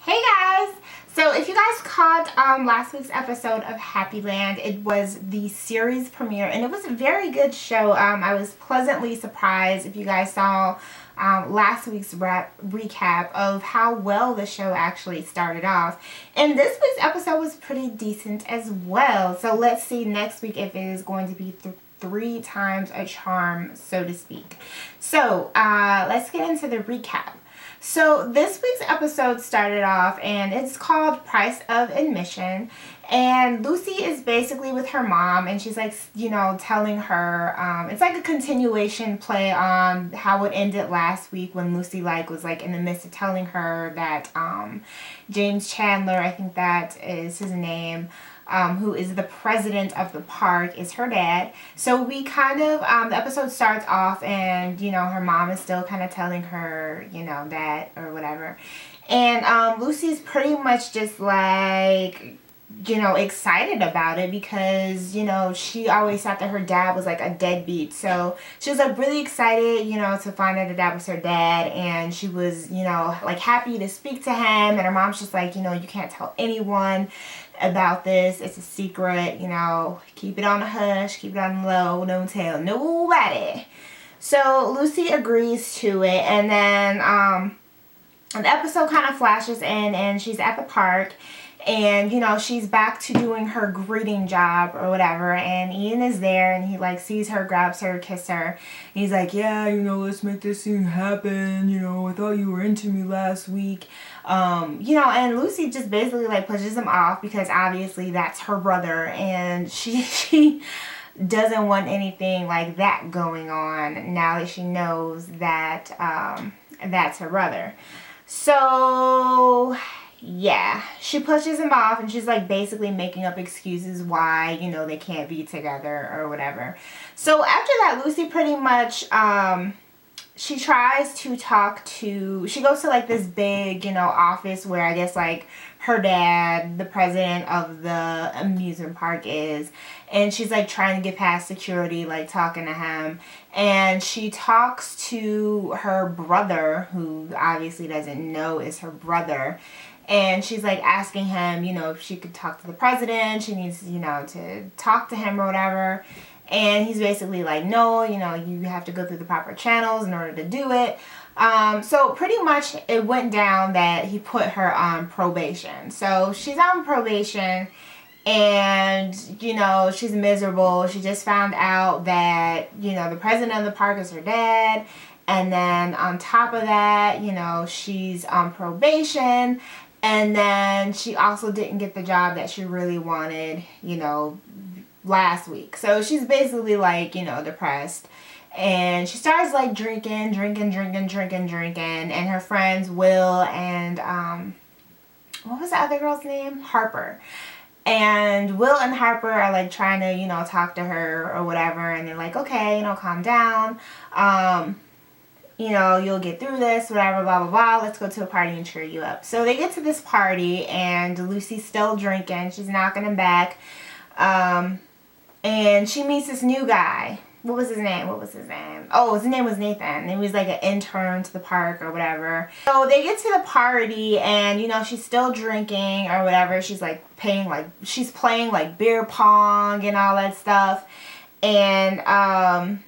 Hey guys! So if you guys caught last week's episode of Happyland, it was the series premiere and it was a very good show. I was pleasantly surprised if you guys saw last week's recap of how well the show actually started off. And this week's episode was pretty decent as well. So let's see next week if it is going to be three times a charm, so to speak. So let's get into the recap. So this week's episode started off and it's called Price of Admission, and Lucy is basically with her mom and she's like, you know, telling her, it's like a continuation play on how it ended last week when Lucy was in the midst of telling her that James Chandler, I think that is his name, who is the president of the park, is her dad. So we kind of, the episode starts off and, you know, her mom is still kind of telling her, you know, that or whatever. And Lucy's pretty much just like, you know, excited about it because, you know, she always thought that her dad was like a deadbeat. So she was like really excited, you know, to find out that that was her dad. And she was, you know, like happy to speak to him. And her mom's just like, you know, you can't tell anyone about this. It's a secret, you know, keep it on the hush, keep it on the low, don't tell nobody. So Lucy agrees to it. And then the episode kind of flashes in and she's at the park. And, you know, she's back to doing her greeting job or whatever. And Ian is there and he like sees her, grabs her, kisses her. And he's like, yeah, you know, let's make this thing happen. You know, I thought you were into me last week. You know, and Lucy just basically like pushes him off because obviously that's her brother. And she doesn't want anything like that going on now that she knows that that's her brother. So yeah, she pushes him off and she's like basically making up excuses why, you know, they can't be together or whatever. So after that, Lucy pretty much, she tries to talk to, she goes to like this big, you know, office where I guess like her dad, the president of the amusement park is, and she's like trying to get past security, like talking to him. And she talks to her brother, who obviously doesn't know is her brother. And she's like asking him, you know, if she could talk to the president. She needs, you know, to talk to him or whatever. And he's basically like, no, you know, you have to go through the proper channels in order to do it. So pretty much it went down that he put her on probation. So she's on probation and, you know, she's miserable. She just found out that, you know, the president of the park is her dad. And then on top of that, you know, she's on probation. And then she also didn't get the job that she really wanted, you know, last week. So she's basically like, you know, depressed. And she starts like drinking. And her friends Will and, what was the other girl's name? Harper. And Will and Harper are like trying to, you know, talk to her or whatever. And they're like, okay, you know, calm down. You know, you'll get through this, whatever, blah, blah, blah. Let's go to a party and cheer you up. So they get to this party and Lucy's still drinking. She's knocking him back. And she meets this new guy. What was his name? Oh, his name was Nathan. He was like an intern to the park or whatever. So they get to the party and, you know, she's still drinking or whatever. She's like she's playing like beer pong and all that stuff. And,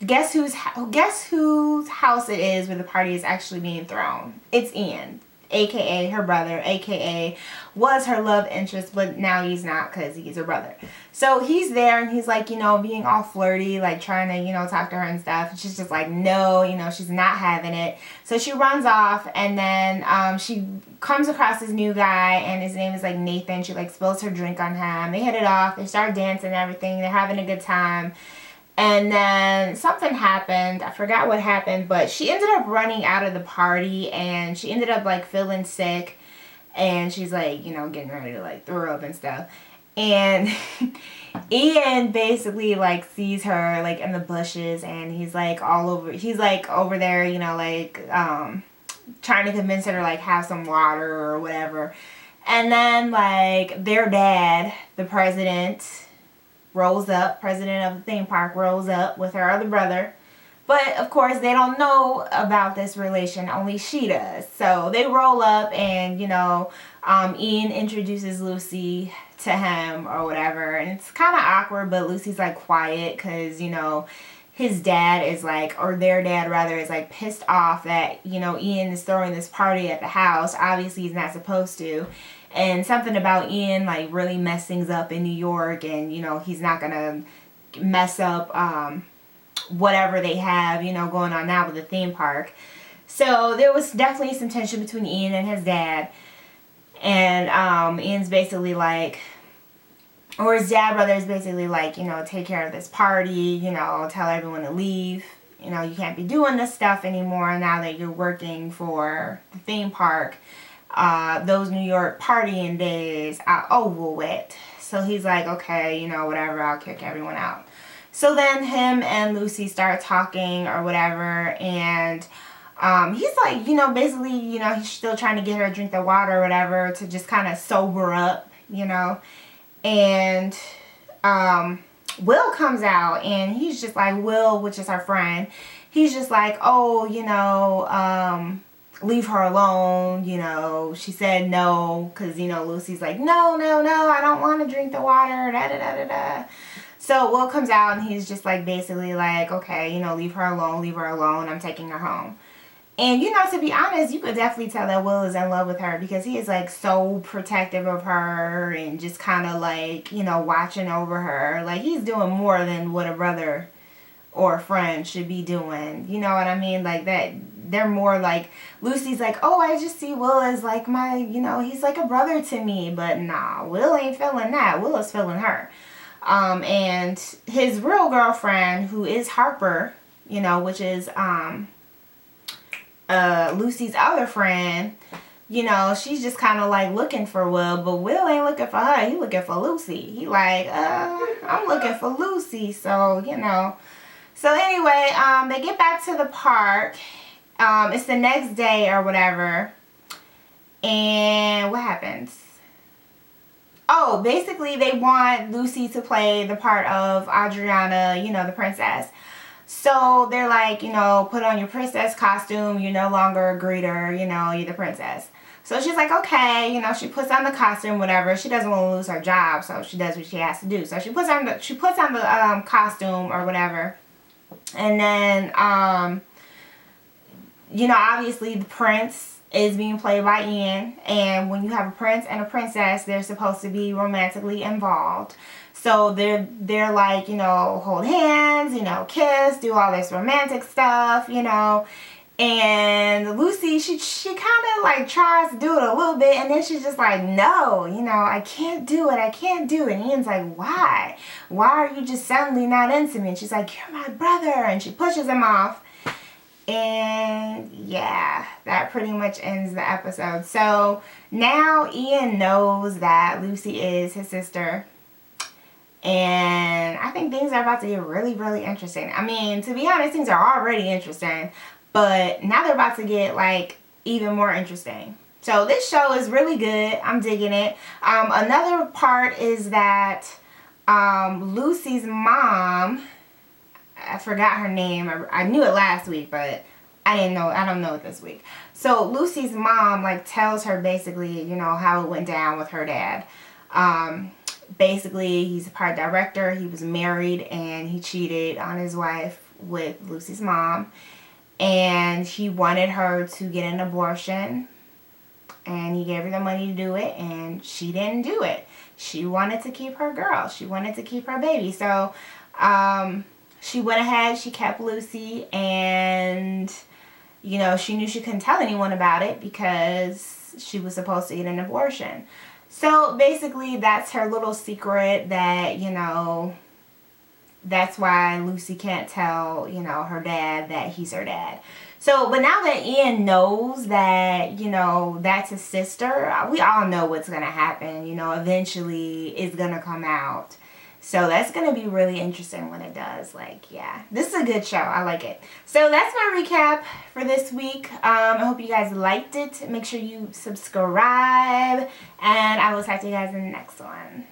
guess whose house it is where the party is actually being thrown? It's Ian, aka her brother, aka was her love interest, but now he's not because he's her brother. So he's there and he's like, you know, being all flirty, like trying to, you know, talk to her and stuff. And she's just like, no, you know, she's not having it. So she runs off and then she comes across this new guy and his name is like Nathan. She like spills her drink on him. They hit it off. They start dancing and everything. They're having a good time. And then something happened. I forgot what happened, but she ended up running out of the party and she ended up like feeling sick and she's like, you know, getting ready to like throw up and stuff. And Ian basically like sees her like in the bushes and he's like over there, you know, like trying to convince her to like have some water or whatever. And then like their dad, the president of the theme park, rolls up with her other brother. But of course they don't know about this relation, only she does. So they roll up and, you know, Ian introduces Lucy to him or whatever, and it's kind of awkward, but Lucy's like quiet because, you know, his dad is like, or their dad rather, is like pissed off that, you know, Ian is throwing this party at the house. Obviously he's not supposed to, and something about Ian like really mess things up in New York, and, you know, he's not gonna mess up whatever they have, you know, going on now with the theme park. So there was definitely some tension between Ian and his dad. And Ian's basically like, or his dad brother is basically like, you know, take care of this party, you know, tell everyone to leave. You know, you can't be doing this stuff anymore now that you're working for the theme park. Those New York partying days are over with. So he's like, okay, you know, whatever, I'll kick everyone out. So then him and Lucy start talking or whatever, and he's like, you know, basically, you know, he's still trying to get her to drink the water or whatever to just kind of sober up, you know. And Will comes out, and he's just like, Will, which is her friend, he's just like, oh, you know, leave her alone, you know, she said no, because, you know, Lucy's like, no, I don't want to drink the water, da-da-da-da-da. So Will comes out, and he's just like, basically like, okay, you know, leave her alone, I'm taking her home. And, you know, to be honest, you could definitely tell that Will is in love with her, because he is like so protective of her and just kind of like, you know, watching over her. Like, he's doing more than what a brother or a friend should be doing. You know what I mean? Like, that, they're more like, Lucy's like, oh, I just see Will as like my, you know, he's like a brother to me. But nah, Will ain't feeling that. Will is feeling her. And his real girlfriend, who is Harper, you know, which is Lucy's other friend, you know, she's just kind of like looking for Will, but Will ain't looking for her. He looking for Lucy. He like, I'm looking for Lucy. So, you know. So anyway, they get back to the park. It's the next day or whatever. And what happens? Oh, basically they want Lucy to play the part of Adriana, you know, the princess. So they're like, you know, put on your princess costume. You're no longer a greeter, you know, you're the princess. So she's like, okay, you know, she puts on the costume, whatever. She doesn't want to lose her job, so she does what she has to do. So she puts on the costume or whatever. And then, you know, obviously the prince is being played by Ian, and when you have a prince and a princess, they're supposed to be romantically involved. So they're like, you know, hold hands, you know, kiss, do all this romantic stuff, you know. And Lucy, she kind of like tries to do it a little bit, and then she's just like, no, you know, I can't do it. And Ian's like, why? Why are you just suddenly not into me? And she's like, you're my brother. And she pushes him off. And yeah, that pretty much ends the episode. So now Ian knows that Lucy is his sister. And I think things are about to get really, really interesting. I mean, to be honest, things are already interesting. But now they're about to get, like, even more interesting. So this show is really good. I'm digging it. Another part is that Lucy's mom, I forgot her name. I knew it last week, but I don't know it this week. So Lucy's mom, like, tells her basically, you know, how it went down with her dad. Basically, he's a part director. He was married, and he cheated on his wife with Lucy's mom. And he wanted her to get an abortion, and he gave her the money to do it, and she didn't do it. She wanted to keep her girl. She wanted to keep her baby. So she went ahead, she kept Lucy, and, you know, she knew she couldn't tell anyone about it because she was supposed to get an abortion. So basically, that's her little secret that, you know, that's why Lucy can't tell, you know, her dad that he's her dad. So, but now that Ian knows that, you know, that's his sister, we all know what's going to happen. You know, eventually it's going to come out. So that's going to be really interesting when it does. Like, yeah, this is a good show. I like it. So that's my recap for this week. I hope you guys liked it. Make sure you subscribe, and I will talk to you guys in the next one.